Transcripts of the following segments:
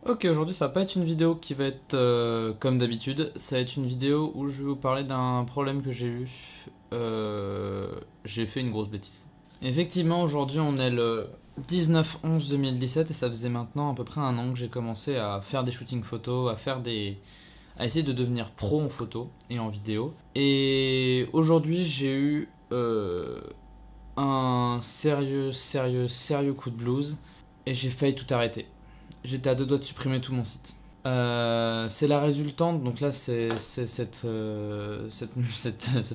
Ok, aujourd'hui ça va pas être une vidéo qui va être comme d'habitude, ça va être une vidéo où je vais vous parler d'un problème que j'ai eu. J'ai fait une grosse bêtise. Effectivement, aujourd'hui on est le 19/11/2017 et ça faisait maintenant à peu près un an que j'ai commencé à faire des shootings photos, à essayer de devenir pro en photo et en vidéo. Et aujourd'hui j'ai eu un sérieux coup de blues et j'ai failli tout arrêter. J'étais à deux doigts de supprimer tout mon site. C'est la résultante, donc là cette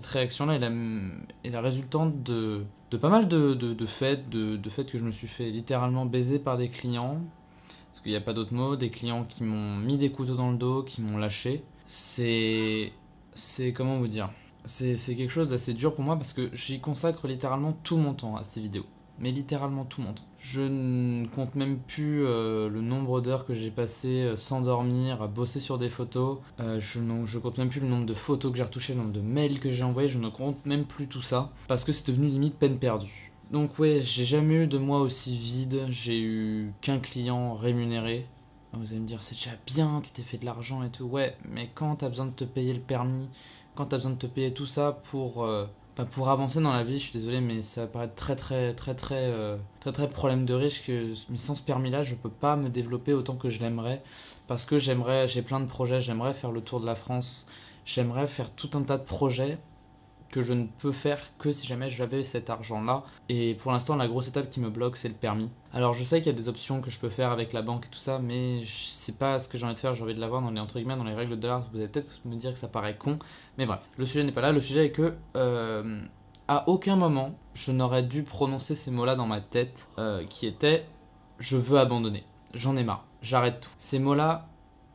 réaction-là est la résultante de pas mal de faits, de faits que je me suis fait littéralement baiser par des clients, parce qu'il n'y a pas d'autre mot, des clients qui m'ont mis des couteaux dans le dos, qui m'ont lâché. Comment vous dire, c'est quelque chose d'assez dur pour moi parce que j'y consacre littéralement tout mon temps à ces vidéos. Mais littéralement tout mon temps. Je ne compte même plus le nombre d'heures que j'ai passé sans dormir, à bosser sur des photos. Je compte même plus le nombre de photos que j'ai retouchées, le nombre de mails que j'ai envoyés. Je ne compte même plus tout ça parce que c'est devenu limite peine perdue. Donc ouais, j'ai jamais eu de mois aussi vide. J'ai eu qu'un client rémunéré. Vous allez me dire, c'est déjà bien, tu t'es fait de l'argent et tout. Ouais, mais quand t'as besoin de te payer le permis, quand t'as besoin de te payer tout ça pour avancer dans la vie, je suis désolé, mais ça paraît très problème de riche mais sans ce permis-là, je peux pas me développer autant que je l'aimerais parce que j'ai plein de projets, j'aimerais faire le tour de la France, j'aimerais faire tout un tas de projets que je ne peux faire que si jamais j'avais cet argent-là. Et pour l'instant, la grosse étape qui me bloque, c'est le permis. Alors je sais qu'il y a des options que je peux faire avec la banque et tout ça, mais c'est pas ce que j'ai envie de faire. J'ai envie de l'avoir dans les entre guillemets, dans les règles de l'art. Vous allez peut-être me dire que ça paraît con, mais bref, le sujet n'est pas là. Le sujet est que à aucun moment je n'aurais dû prononcer ces mots-là dans ma tête, qui étaient je veux abandonner, j'en ai marre, j'arrête tout. Ces mots-là,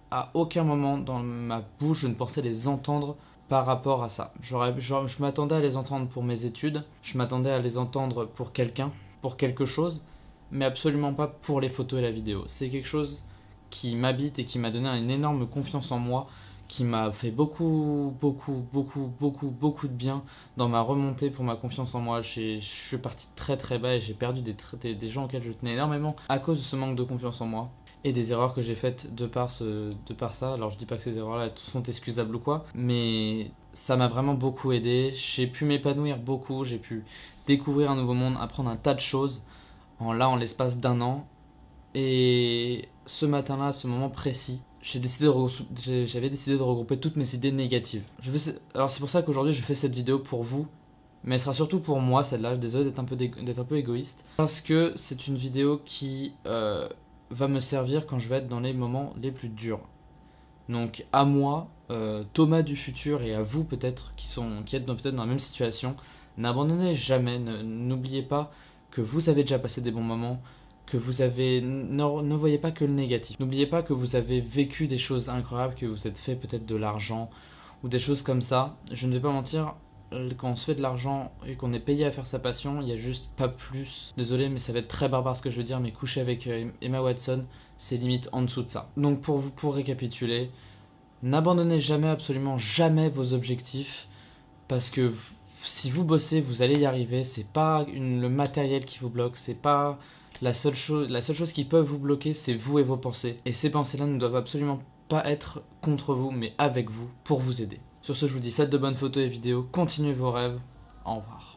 à aucun moment dans ma bouche, je ne pensais les entendre par rapport à ça. Je m'attendais à les entendre pour mes études, je m'attendais à les entendre pour quelqu'un, pour quelque chose, mais absolument pas pour les photos et la vidéo. C'est quelque chose qui m'habite et qui m'a donné une énorme confiance en moi, qui m'a fait beaucoup de bien dans ma remontée pour ma confiance en moi. Je suis parti très bas et j'ai perdu des gens auxquels je tenais énormément à cause de ce manque de confiance en moi et des erreurs que j'ai faites de par ça. Alors je dis pas que ces erreurs-là sont excusables ou quoi, mais ça m'a vraiment beaucoup aidé. J'ai pu m'épanouir beaucoup, j'ai pu découvrir un nouveau monde, apprendre un tas de choses en l'espace d'un an. Et ce matin-là, à ce moment précis, j'avais décidé de regrouper toutes mes idées négatives. Alors c'est pour ça qu'aujourd'hui je fais cette vidéo pour vous, mais elle sera surtout pour moi celle-là. Désolé d'être un peu égoïste, parce que c'est une vidéo qui va me servir quand je vais être dans les moments les plus durs. Donc à moi, Thomas du futur, et à vous peut-être qui êtes peut-être dans la même situation, n'abandonnez jamais, n'oubliez pas que vous avez déjà passé des bons moments, que ne voyez pas que le négatif. N'oubliez pas que vous avez vécu des choses incroyables, que vous êtes fait peut-être de l'argent ou des choses comme ça. Je ne vais pas mentir, quand on se fait de l'argent et qu'on est payé à faire sa passion, il n'y a juste pas plus. Désolé, mais ça va être très barbare ce que je veux dire, mais coucher avec Emma Watson, c'est limite en dessous de ça. Donc pour récapituler, n'abandonnez jamais, absolument jamais vos objectifs, parce que si vous bossez, vous allez y arriver. C'est pas le matériel qui vous bloque, c'est pas la seule chose qui peut vous bloquer, c'est vous et vos pensées. Et ces pensées-là ne doivent absolument pas être contre vous, mais avec vous, pour vous aider. Sur ce, je vous dis, faites de bonnes photos et vidéos, continuez vos rêves, au revoir.